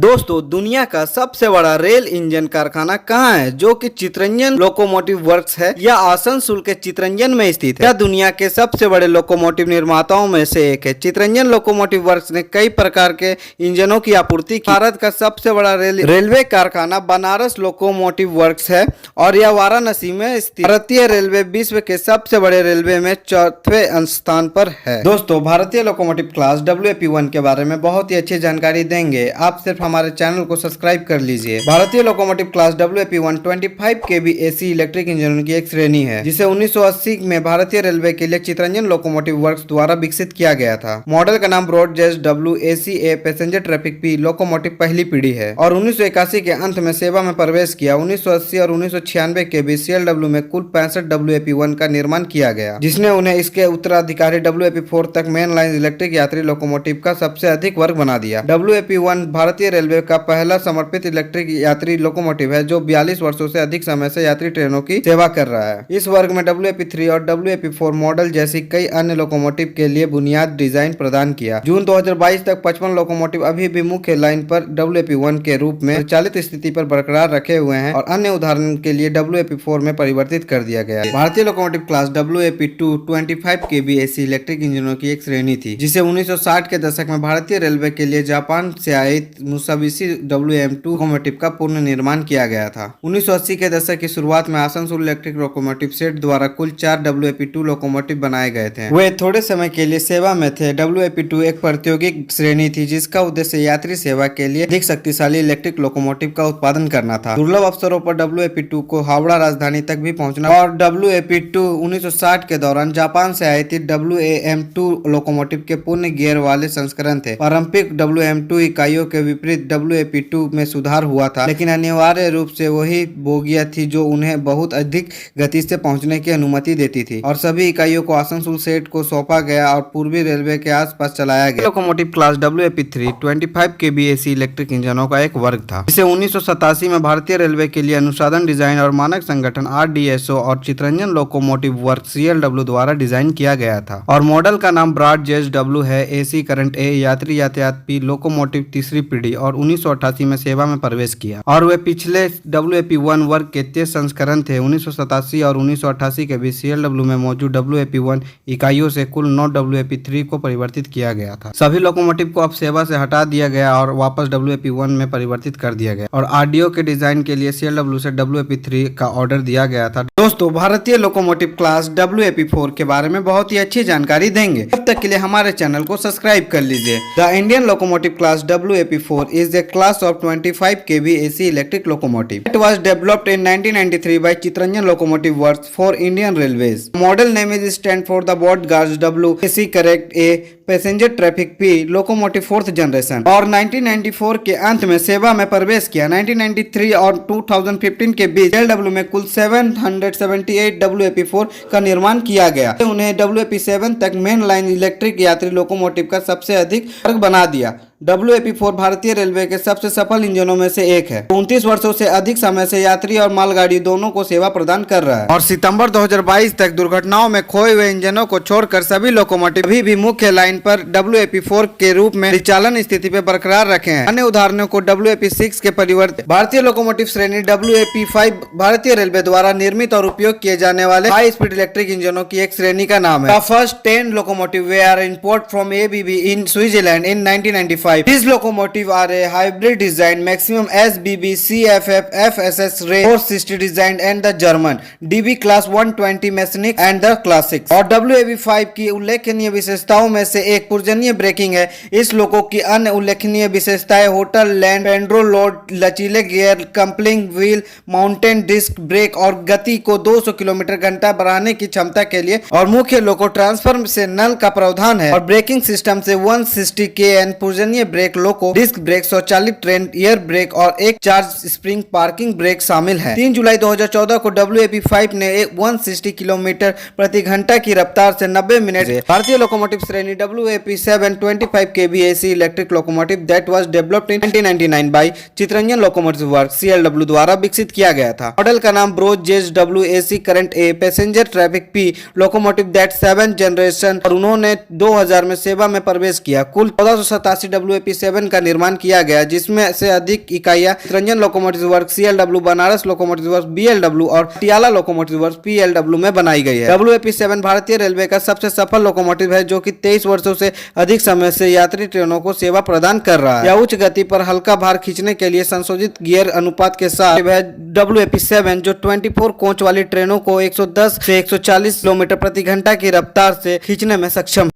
दोस्तों, दुनिया का सबसे बड़ा रेल इंजन कारखाना कहाँ है? जो कि चितरंजन लोकोमोटिव वर्क्स है। यह आसनसोल के चितरंजन में स्थित है। यह दुनिया के सबसे बड़े लोकोमोटिव निर्माताओं में से एक है। चितरंजन लोकोमोटिव वर्क्स ने कई प्रकार के इंजनों की आपूर्ति की। भारत का सबसे बड़ा रेलवे कारखाना बनारस लोकोमोटिव वर्क्स है और यह वाराणसी में स्थित। भारतीय रेलवे विश्व के सबसे बड़े रेलवे में चौथे स्थान पर है। दोस्तों, भारतीय लोकोमोटिव क्लास WAP1 के बारे में बहुत ही अच्छी जानकारी देंगे। आप सिर्फ हमारे चैनल को सब्सक्राइब कर लीजिए। भारतीय locomotive class WAP1 25 kV AC electric इंजनों की एक श्रेणी है, जिसे 1980 में भारतीय रेलवे के लिए चितरंजन लोकोमोटिव वर्क्स द्वारा विकसित किया गया था। मॉडल का नाम ब्रॉडजेट WACA passenger traffic P locomotive पहली पीढ़ी है और 1981 के अंत में सेवा में प्रवेश किया। 1980 और 1996 के बीच CLW में कुल 65 WAP1 का निर्माण किया गया, जिसने उन्हें इसके उत्तराधिकारी WAP4 तक मेन लाइन इलेक्ट्रिक यात्री लोकोमोटिव का सबसे अधिक वर्ग बना दिया। WAP1 भारतीय रेलवे का पहला समर्पित इलेक्ट्रिक यात्री लोकोमोटिव है, जो 42 वर्षों से अधिक समय से यात्री ट्रेनों की सेवा कर रहा है। इस वर्ग में WAP3 और WAP4 मॉडल जैसी कई अन्य लोकोमोटिव के लिए बुनियाद डिजाइन प्रदान किया। जून 2022 तक 55 लोकोमोटिव अभी भी मुख्य लाइन पर WAP1 के रूप में प्रचालित स्थिति पर बरकरार रखे हुए हैं और अन्य उदाहरण के लिए WAP4 में परिवर्तित कर दिया गया है। भारतीय locomotive class WAP2 25 kV AC electric इंजनों की एक श्रेणी थी, जिसे 1960 के दशक में भारतीय रेलवे के लिए जापान से आए मुसाबिशी WM2 लोकोमोटिव का पूर्ण निर्माण किया गया था। 1980 के दशक की शुरुआत में आसनसोल इलेक्ट्रिक लोकोमोटिव सेट द्वारा कुल 4 WAP2 लोकोमोटिव बनाए गए थे। वे थोड़े समय के लिए सेवा में थे। WAP2 एक प्रायोगिक श्रेणी थी, जिसका उद्देश्य यात्री सेवा के लिए अधिक शक्तिशाली इलेक्ट्रिक लोकोमोटिव का उत्पादन करना था। दुर्लभ अवसरों पर WAP2 को हावड़ा राजधानी तक भी पहुंचना और WAP2 1960 के दौरान जापान से आई थी WAM2 लोकोमोटिव के पूर्ण गियर वाले संस्करण थे। पारंपरिक WM2 इकाइयों के विपरीत WAP2 में सुधार हुआ था, लेकिन अनिवार्य रूप से वही बोगियां थी जो उन्हें बहुत अधिक गति से पहुंचने की अनुमति देती थी, और सभी इकाइयों को आसनसोल सेट को सौंपा गया और पूर्वी रेलवे के आसपास चलाया गया। Locomotive class WAP3 25 kV AC electric इंजनों का एक वर्ग था, जिसे 1987 में भारतीय रेलवे के लिए अनुसंधान डिजाइन और मानक संगठन RDSO और चितरंजन लोकोमोटिव वर्क CLW द्वारा डिजाइन किया गया था और मॉडल का नाम ब्रॉडजेट W है। AC करंट A यात्री यातायात P लोकोमोटिव तीसरी पीढ़ी और 1988 में सेवा में प्रवेश किया और वे पिछले WAP1 वर्ग के 23 संस्करण थे। 1987 और 1988 के बीच CLW में मौजूद WAP1 इकाइयों से कुल 9 WAP3 को परिवर्तित किया गया था। सभी लोकोमोटिव को अब सेवा से हटा दिया गया और वापस WAP1 में परिवर्तित कर दिया गया और RDO के डिजाइन के लिए CLW से WAP3 का ऑर्डर दिया गया था। दोस्तों, भारतीय लोकोमोटिव क्लास WAP4 के बारे में बहुत ही अच्छी जानकारी देंगे। तब तक के लिए हमारे चैनल को सब्सक्राइब कर लीजिए। The Indian locomotive class WAP4 is a class of 25 kV AC electric locomotive. It was developed in 1993 by Chittaranjan Locomotive Works for Indian Railways. Model name is stand for the Board Gauge W AC correct A passenger traffic P locomotive 4th generation और 1994 के अंत में सेवा में प्रवेश किया। 1993 और 2015 के बीच CLW में कुल 778 WAP4 का निर्माण किया गया। उन्हें WAP7 तक मेन लाइन इलेक्ट्रिक यात्री लोकोमोटिव का सबसे अधिक वर्ग बना दिया। WAP4 भारतीय रेलवे के सबसे सफल इंजनों में से एक है। 29 वर्षों से अधिक समय से यात्री और मालगाड़ी दोनों को सेवा प्रदान कर रहा है और सितंबर 2022 तक दुर्घटनाओं में खोए हुए इंजनों को छोड़कर सभी लोकोमोटिव अभी भी मुख्य लाइन पर WAP4 के रूप में परिचालन स्थिति पे बरकरार रखे हैं। अन्य उदाहरणों को WAP6 के परिवर्तित भारतीय लोकोमोटिव श्रेणी WAP5 भारतीय रेलवे द्वारा निर्मित और उपयोग किए जाने वाले हाई स्पीड इलेक्ट्रिक इंजनों की एक श्रेणी का नाम है। First 10 locomotive way import from ABB in Switzerland in 1995. These locomotives are a hybrid design, maximum SBB CFF FSS Ray 460 designed and the German DB class 120 Mechanic and the Classics। और WAP5 की उल्लेखनीय विशेषताओं में से एक पूजनीय breaking है। इस लोको की अन्य उल्लेखनीय विशेषताएं होटल लैंड पेंड्रो लोड लचीले गियर कम्पलिंग व्हील माउंटेन डिस्क ब्रेक और गति को 200 किलोमीटर घंटा बढ़ाने की क्षमता के लिए और मुख्य लोको ट्रांसफर से नल का प्रावधान है और ब्रेकिंग सिस्टम से 160 kN पूजनीय ब्रेक लोको डिस्क ब्रेक स्वचालित ट्रेन एयर ब्रेक और एक चार्ज स्प्रिंग पार्किंग ब्रेक शामिल है। 3 जुलाई 2014 को WAP5 ने 160 किलोमीटर प्रति घंटा की रफ्तार से 90 मिनट भारतीय लोकोमोटिव श्रेणी WAP7 25 kV AC electric locomotive that was developed in 1999 by Chittaranjan locomotive works CLW द्वारा विकसित किया गया था। मॉडल का नाम ब्रोज JW AC current A passenger traffic P locomotive that 7 generation और उन्होंने 2000 में सेवा में प्रवेश किया। कुल 1487 WAP7 का निर्माण किया गया, जिसमें से अधिक इकाइयां Chittaranjan locomotive works CLW, Banaras locomotive works BLW और पटियाला लोकोमोटिव वर्क्स PLW में बनाई गई है। WAP7 भारतीय रेलवे का सबसे सफल लोकोमोटिव है, जो कि 23 वर्षों से अधिक समय से यात्री ट्रेनों को सेवा प्रदान कर रहा है। यह उच्च गति पर हल्का भार खींचने के लिए संशोधित गियर अनुपात के साथ है। WAP7 जो 24 कोच वाली ट्रेनों को 110 से 140 किलोमीटर प्रति घंटा की रफ्तार से खींचने में सक्षम है।